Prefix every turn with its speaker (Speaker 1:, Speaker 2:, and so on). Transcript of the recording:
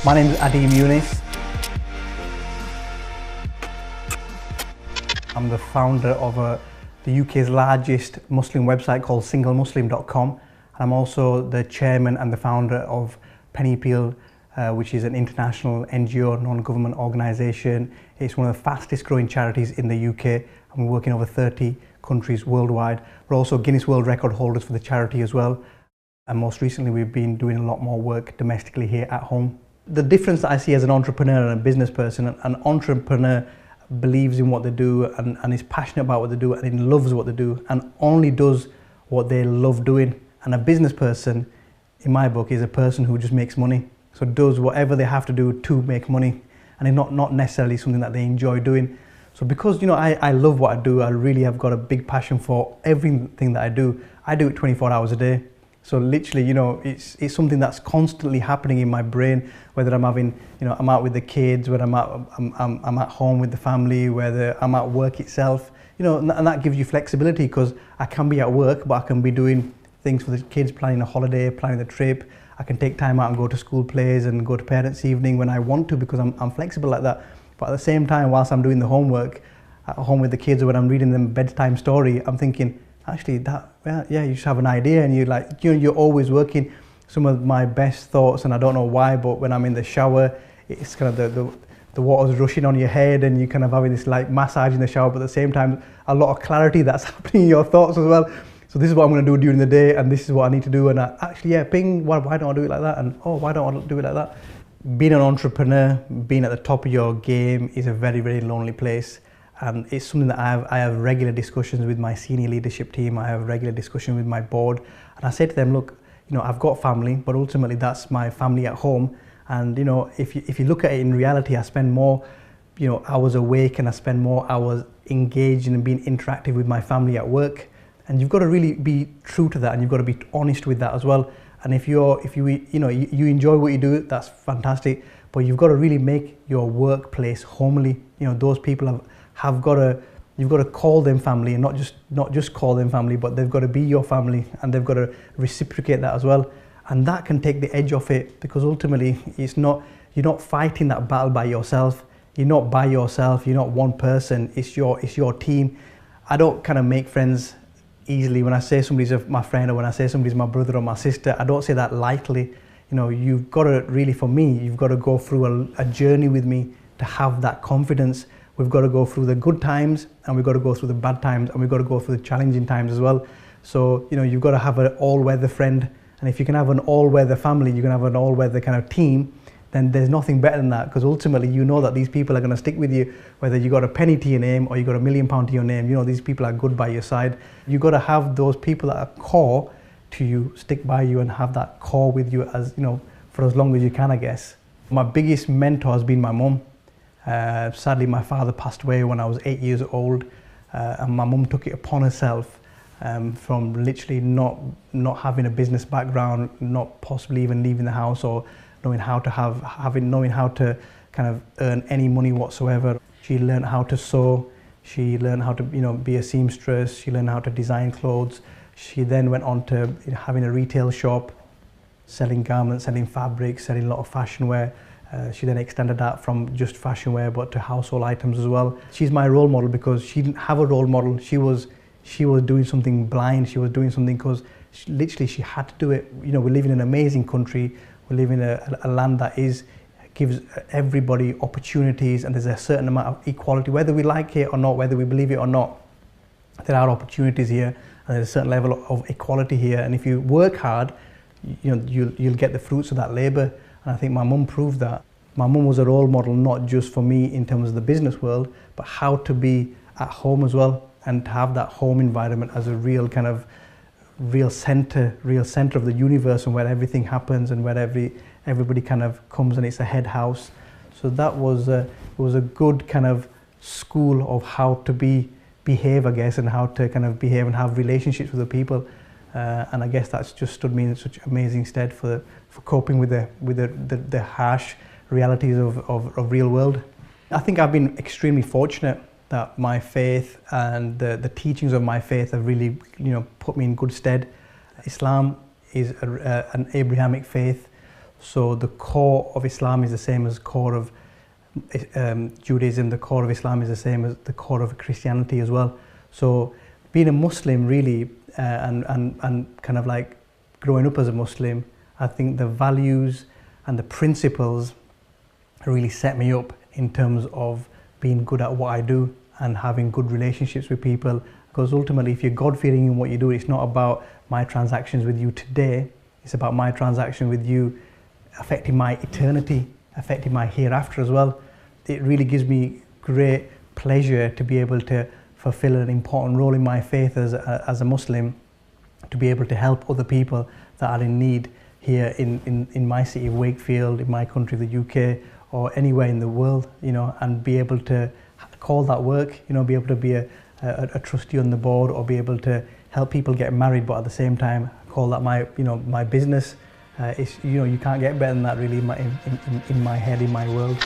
Speaker 1: My name is Adeem Younis. I'm the founder of the UK's largest Muslim website called singlemuslim.com, and I'm also the chairman and the founder of Penny Peel, which is an international NGO, non-government organisation. It's one of the fastest growing charities in the UK, and we work in over 30 countries worldwide. We're also Guinness World Record holders for the charity as well. And most recently, we've been doing a lot more work domestically here at home. The difference that I see as an entrepreneur and a business person, an entrepreneur believes in what they do and is passionate about what they do and loves what they do and only does what they love doing. And a business person, in my book, is a person who just makes money. So does whatever they have to do to make money, and it's not necessarily something that they enjoy doing. So because I love what I do, I really have got a big passion for everything that I do. I do it 24 hours a day. So literally, it's something that's constantly happening in my brain, whether I'm I'm out with the kids, whether I'm at home with the family, whether I'm at work itself, and that gives you flexibility, because I can be at work, but I can be doing things for the kids, planning a holiday, planning the trip. I can take time out and go to school plays and go to parents' evening when I want to, because I'm flexible like that. But at the same time, whilst I'm doing the homework at home with the kids, or when I'm reading them bedtime story, I'm thinking, actually, you just have an idea, and you're always working. Some of my best thoughts, and I don't know why, but when I'm in the shower, it's kind of the water's rushing on your head, and you kind of having this like massage in the shower, but at the same time, a lot of clarity that's happening in your thoughts as well. So this is what I'm going to do during the day, and this is what I need to do. And ping, why don't I do it like that? And why don't I do it like that? Being an entrepreneur, being at the top of your game, is a very, very lonely place. And it's something that I have regular discussions with my senior leadership team. I have regular discussions with my board, and I say to them, look, I've got family, but ultimately that's my family at home. And if you look at it in reality, I spend more hours awake, and I spend more hours engaged and being interactive with my family at work. And you've got to really be true to that, and you've got to be honest with that as well. And if you enjoy what you do, that's fantastic. But you've got to really make your workplace homely. Those people you've got to call them family, and not just call them family, but they've got to be your family, and they've got to reciprocate that as well. And that can take the edge off it, because ultimately you're not fighting that battle by yourself. You're not by yourself. You're not one person. It's your team. I don't kind of make friends easily. When I say somebody's my friend, or when I say somebody's my brother or my sister, I don't say that lightly. You've got to really, for me, you've got to go through a journey with me to have that confidence. We've got to go through the good times, and we've got to go through the bad times, and we've got to go through the challenging times as well. So, you've got to have an all-weather friend. And if you can have an all-weather family, you can have an all-weather kind of team, then there's nothing better than that, because ultimately that these people are going to stick with you, whether you got a penny to your name or you got £1 million to your name. These people are good by your side. You've got to have those people that are core to you, stick by you, and have that core with you for as long as you can, I guess. My biggest mentor has been my mum. Sadly, my father passed away when I was 8 years old, and my mum took it upon herself, from literally not having a business background, not possibly even leaving the house, or knowing how to kind of earn any money whatsoever. She learned how to sew. She learned how to be a seamstress. She learned how to design clothes. She then went on to having a retail shop, selling garments, selling fabrics, selling a lot of fashion wear. She then extended that from just fashion wear, but to household items as well. She's my role model, because she didn't have a role model. She was doing something blind. She was doing something because literally she had to do it. We live in an amazing country. We live in a land that gives everybody opportunities, and there's a certain amount of equality, whether we like it or not, whether we believe it or not. There are opportunities here, and there's a certain level of equality here. And if you work hard, you'll get the fruits of that labour. And I think my mum proved that. My mum was a role model, not just for me in terms of the business world, but how to be at home as well, and to have that home environment as a real center of the universe, and where everything happens, and where everybody kind of comes, and it's a head house. So that was it was a good kind of school of how to behave, I guess, and how to kind of behave and have relationships with the people. And I guess that's just stood me in such amazing stead for coping with the harsh realities of real world. I think I've been extremely fortunate that my faith and the teachings of my faith have really put me in good stead. Islam is an Abrahamic faith, So the core of Islam is the same as core of Judaism, the core of Islam is the same as the core of Christianity as well. So being a Muslim really, and kind of like growing up as a Muslim, I think the values and the principles really set me up in terms of being good at what I do and having good relationships with people. Because ultimately, if you're God-fearing in what you do, it's not about my transactions with you today, it's about my transaction with you affecting my eternity, affecting my hereafter as well. It really gives me great pleasure to be able to fulfill an important role in my faith as a Muslim, to be able to help other people that are in need here in my city, Wakefield, in my country, the UK, or anywhere in the world, you know, and be able to call that work, you know, be able to be a trustee on the board, or be able to help people get married, but at the same time call that my business. It's, you know, you can't get better than that really in my head, in my world.